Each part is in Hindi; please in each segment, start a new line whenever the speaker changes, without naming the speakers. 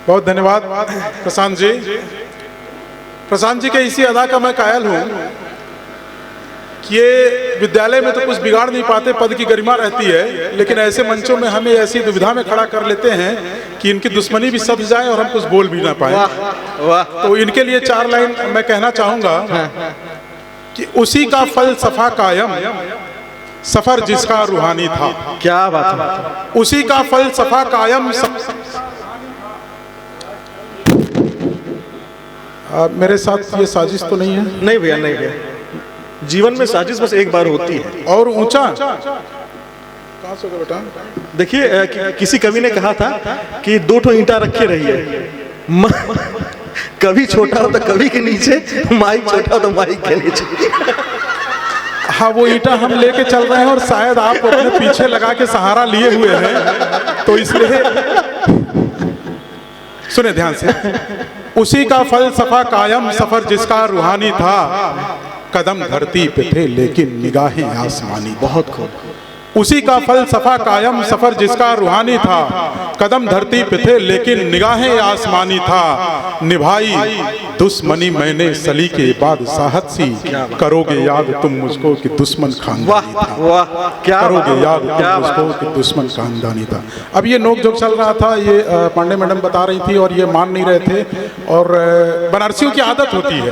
बहुत धन्यवाद प्रशांत जी। प्रशांत जी के इसी अदा का मैं कायल हूँ कि ये विद्यालय में तो कुछ बिगाड़ नहीं पाते, पद की गरिमा रहती है, लेकिन ऐसे मंचों में हमें ऐसी दुविधा में खड़ा कर लेते हैं कि इनकी दुश्मनी भी सध जाए और हम कुछ बोल भी ना पाए। तो इनके लिए 4 लाइन मैं कहना चाहूँगा कि उसी का फलसफा कायम, सफर जिसका रूहानी था।
क्या बात है।
उसी का फलसफा कायम। मेरे साथ ये साजिश तो नहीं है?
नहीं भैया, नहीं भैया, जीवन में साजिश बस एक बार होती है।
और ऊंचा कहाँ से होगा बेटा?
देखिए किसी कवि ने कहा था कि 2 ठो ईंटा रखे रहिए, कभी छोटा हो तो कभी के नीचे, माइक छोटा हो तो माइक के नीचे।
हाँ, वो ईंटा हम लेके चल रहे हैं और शायद आप अपने पीछे लगा के सहारा लिए हुए हैं, तो इसलिए सुने ध्यान से। उसी का फलसफा कायम, सफर जिसका रूहानी था, कदम धरती पे थे लेकिन निगाहें आसमानी।
बहुत खूब।
उसी का फलसफा कायम, सफर जिसका रूहानी था, कदम धरती पे थे लेकिन निगाहें आसमानी था। निभाई दुश्मनी मैंने सली के बाद साहत सी, करोगे याद तुम मुझको कि दुश्मन खानदानी था।
वाह, क्या
करोगे याद तुम मुझको कि दुश्मन खानदानी था। अब ये नोक जोक चल रहा था, ये पांडे मैडम बता रही थी और ये मान नहीं रहे थे। और बनारसियों की आदत होती है,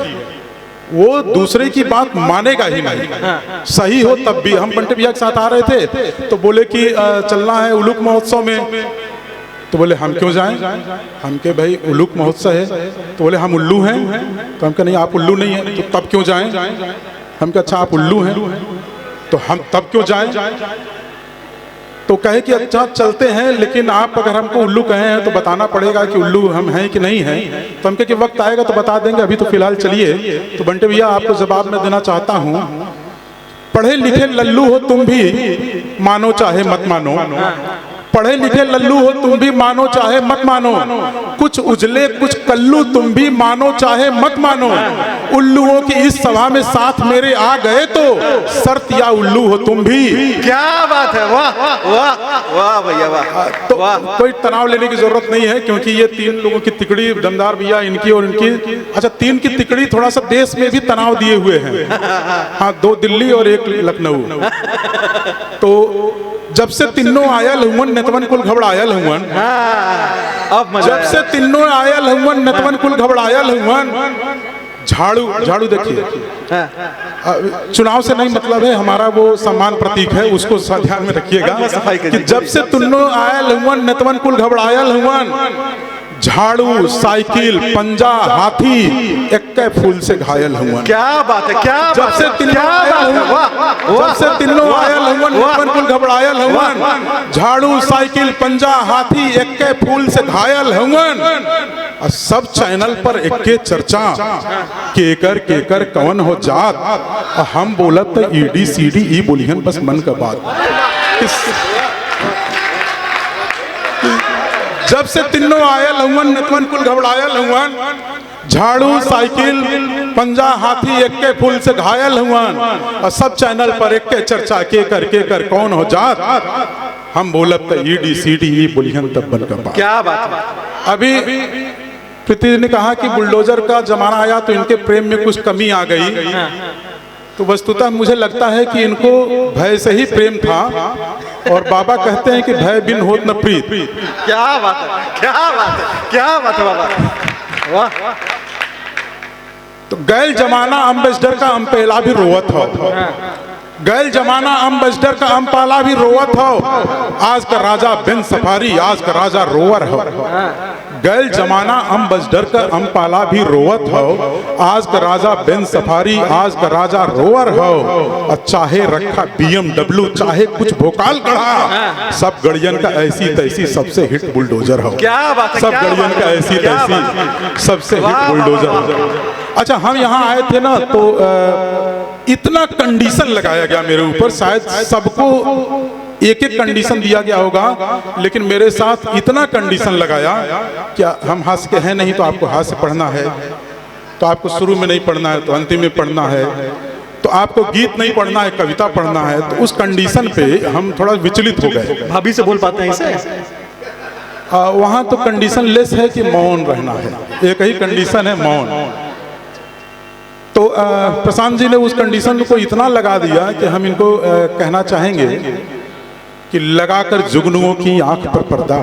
वो दूसरे की बात मानेगा ही नहीं, सही हो तब भी। हम बंटे भैया के साथ आ रहे थे तो बोले कि चलना है उलूक महोत्सव में, तो बोले हम क्यों जाएं? हम के भाई उलूक महोत्सव है, तो बोले हम उल्लू हैं। तो हम कहे नहीं, आप उल्लू नहीं हैं, तो तब क्यों जाएं? हम कहे अच्छा आप उल्लू हैं, तो हम तब क्यों जाएं? तो कहे कि अच्छा चलते हैं, लेकिन आप अगर हमको उल्लू कहे हैं तो बताना पड़ेगा कि उल्लू हम हैं कि नहीं हैं। तो हम कहे कि वक्त आएगा तो बता देंगे, अभी तो फिलहाल चलिए। तो बंटे भैया आपको जवाब मैं देना चाहता हूँ, पढ़े लिखे लल्लू हो तुम भी, मानो चाहे मत मानो। पढ़े लिखे लल्लू हो तुम भी, मानो चाहे मत मानो। कुछ उजले कुछ कल्लू तुम भी, मानो चाहे मत मानो। उल्लुओं की इस सभा में साथ मेरे आ गए तो शर्त या उल्लू हो तुम भी।
क्या बात है, वाह वाह वाह भैया वाह।
तो कोई तनाव लेने की जरूरत नहीं है, क्योंकि ये 3 लोगों की तिकड़ी, दमदार भैया इनकी और इनकी, अच्छा 3 की तिकड़ी थोड़ा सा देश में भी तनाव दिए हुए हैं। हाँ, 2 दिल्ली और 1 लखनऊ। तो जब से तीनों आयल हुवन नतवन कुल घबरायल हुवन, जब से तीनों आयल हुवन नतवन कुल घबरायल हुवन। झाड़ू देखिए, चुनाव से नहीं मतलब है, हमारा वो सम्मान प्रतीक है, उसको ध्यान में रखिएगा कि जब से तीनों आयल हुवन नतवन कुल घबरायल हुवन। झाड़ू साइकिल पंजा हाथी एक्के फूल से घायल हुआ।
क्या बात है, क्या
जब से तीनों आयल हुआ नतवन कुल घबरायल हुआ। झाड़ू साइकिल पंजा हाथी एक्के फूल से घायल हुआ। सब चैनल पर एक्के चर्चा, केकर कौन हो जात। हम बोलत तो ईडी सीडी ई बोलिहन बस मन का बात। जब से तीनों आयल हुवन नतवन कुल घबरायल हुवन। झाड़ू साइकिल पंजा हाथी एक्के फूल से घायल हुवन। और सब चैनल पर एक्के चर्चा, केकर कौन हो जात। हम बोलत तो ईडी सीडी ई बोलिहन तब बन का बात।
क्या बात है।
अभी प्रीति जी ने कहा कि बुलडोजर का जमाना आया तो इनके प्रेम में कुछ कमी आ गई। तो वस्तुतः मुझे लगता है कि इनको भय से ही प्रेम था, और बाबा कहते हैं कि भय बिन होत न प्रीत।
क्या बात है, क्या बात है, क्या बात है बाबा, वाह।
तो गैल जमाना अम्बेसडर का अम्पेला भी रोवत हो, गैल जमाना अम्बेसडर का अम्पाला भी रोवत हो। आज का राजा बिन सफारी, आज का राजा रोवर हो। गैल जमाना अम्बेसडर का अम्पाला भी रोवत हो। आज का राजा बिन सफारी, आज का राजा रोवर हो। चाहे रखा BMW, चाहे कुछ भोकाल गढ़ा, सब गड़ियन का ऐसी तैसी सबसे हिट बुलडोजर हो।
क्या बात है,
सब गड़ियन का ऐसी तैसी सबसे हिट बुलडोजर। अच्छा, हम यहाँ आए थे ना, तो इतना कंडीशन लगाया गया मेरे ऊपर, शायद सबको एक कंडीशन दिया गया होगा, लेकिन मेरे साथ इतना कंडीशन लगाया क्या हम हास्य के हैं नहीं, तो आपको हास्य पढ़ना है, तो आपको शुरू में नहीं पढ़ना है तो अंतिम में पढ़ना है, तो आपको गीत नहीं पढ़ना है कविता पढ़ना है। तो उस कंडीशन पे हम थोड़ा विचलित हो गए।
भाभी से बोल पाते हैं इसे?
वहाँ तो कंडीशन लेस है कि मौन रहना है, एक ही कंडीशन है मौन। तो प्रशांत जी ने उस कंडीशन को इतना लगा दिया कि हम इनको कहना चाहेंगे कि लगाकर जुगनुओं की आंख पर पर्दा,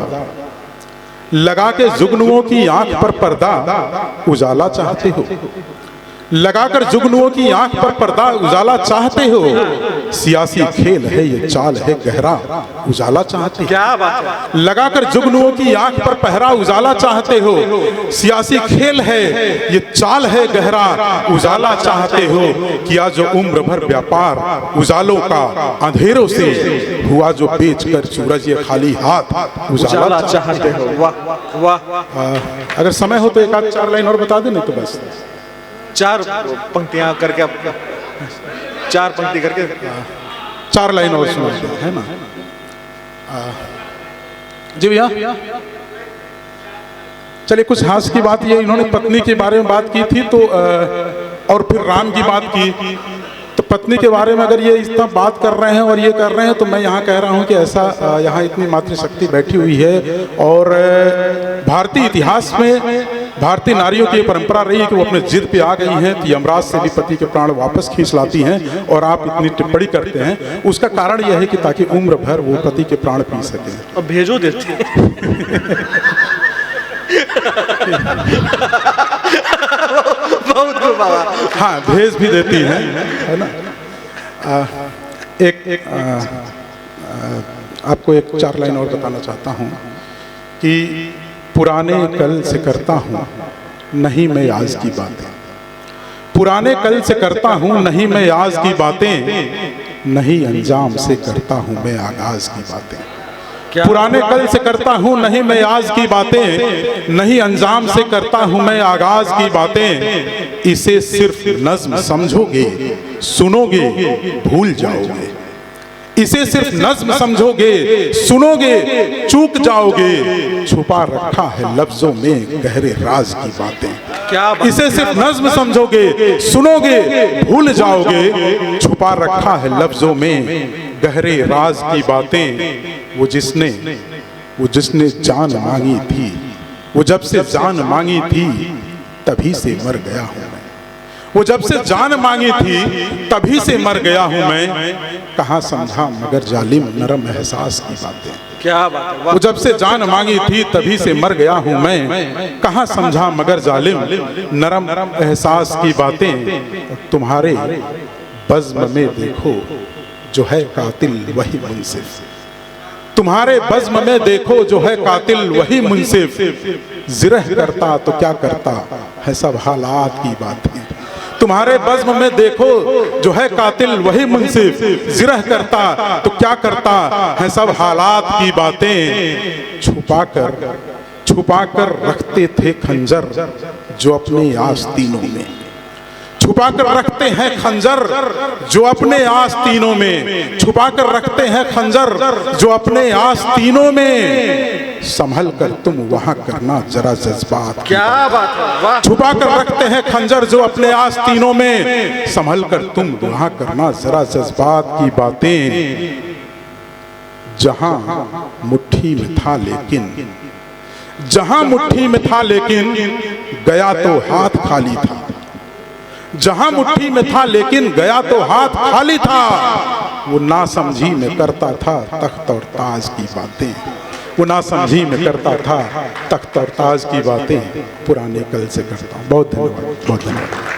लगा के जुगनुओं की आंख पर पर्दा उजाला चाहते हो, लगाकर जुगनुओं की आंख पर पर्दा उजाला चाहते हो, सियासी खेल है ये चाल है गहरा उजाला चाहते हो।
क्या बात है।
लगाकर जुगनुओं की आंख पर पहरा उजाला चाहते हो, सियासी खेल है ये चाल है गहरा उजाला चाहते हो। किया जो उम्र भर व्यापार उजालों का, अंधेरों से हुआ जो बेच कर सूरज ये खाली हाथ उजाला
चाहते हो। वाह वाह।
अगर समय हो तो एक आध 4 लाइन और बता दें, नहीं तो बस
4 पंक्तियां करके, 4 पंक्ति करके
4 लाइन और सुना है ना। जी भैया, चलिए कुछ हास्य की बात ये, इन्होंने पत्नी के बारे में बात की थी तो और फिर राम की बात की, तो पत्नी के बारे में अगर ये इतना बात कर रहे हैं और ये कर रहे हैं तो मैं यहाँ कह रहा हूँ कि ऐसा यहाँ इतनी मातृशक्ति बैठी हुई है। और भारतीय इतिहास में भारतीय नारियों की परंपरा रही है कि वो अपने जिद पे आ गई हैं तो यमराज से भी पति के प्राण वापस खींच लाती हैं, और आप इतनी टिप्पणी करते हैं उसका कारण यह है कि ताकि उम्र भर वो पति के प्राण पी सके
और भेजो देते बहुत बाबा।
हाँ, भेज भी देती हैं, है ना। आपको एक 4 लाइन और बताना चाहता हूँ कि पुराने कल से करता हूँ नहीं मैं आज की बातें, पुराने कल से करता हूँ नहीं मैं आज की बातें, नहीं अंजाम से करता हूँ मैं आगाज की बातें। पुराने कल से करता हूँ नहीं मैं आज की बातें, नहीं अंजाम से करता हूँ मैं आगाज की बातें। इसे सिर्फ नज्म समझोगे सुनोगे भूल जाओगे, इसे सिर्फ नज्म समझोगे सुनोगे चूक जाओगे, छुपा रखा है लफ्जों में गहरे राज की बातें। इसे सिर्फ नज्म समझोगे सुनोगे भूल जाओगे, छुपा रखा है लफ्जों में गहरे राज की बातें। वो जिसने जान मांगी थी, वो जब से जान मांगी थी तभी से मर गया हूँ मैं, वो जब से जान मांगी थी तभी से मर गया हूँ मैं, कहाँ समझा मगर जालिम नरम एहसास की बातें।
क्या बात है।
वो जब से जान मांगी थी तभी से मर गया हूँ मैं, कहाँ समझा मगर जालिम नरम एहसास की बातें। तुम्हारे बज़्म में देखो जो है कातिल वही मुंसिफ, तुम्हारे बज़्म में देखो जो है कातिल वही मुंसिफ, जिरह करता तो क्या करता है सब हालात की बातें। तुम्हारे बज़्म में देखो जो है कातिल वही मुंसिफ, जिरह करता तो क्या करता है सब हालात की बातें। छुपा कर रखते थे खंजर जो अपने आस्तीनों में, छुपा कर रखते हैं खंजर जो अपने आस्तीनों में, छुपा कर रखते हैं खंजर जो अपने आस्तीनों में। संभल कर तुम वहां करना जरा जज्बात।
क्या बात है, वाह।
छुपा कर रखते हैं खंजर जो अपने आस्तीनों में, संभल कर तुम वहां करना जरा जज्बात की बातें। जहां मुट्ठी में था लेकिन, जहां मुट्ठी में था लेकिन गया तो हाथ खाली था, जहां मुट्ठी में था लेकिन गया तो हाथ खाली था। वो नासमझी में करता था तख्त और ताज की बातें, वो नासमझी में करता था तख्त और ताज की बातें। पुराने कल से करता हूँ। बहुत धन्यवाद, बहुत धन्यवाद।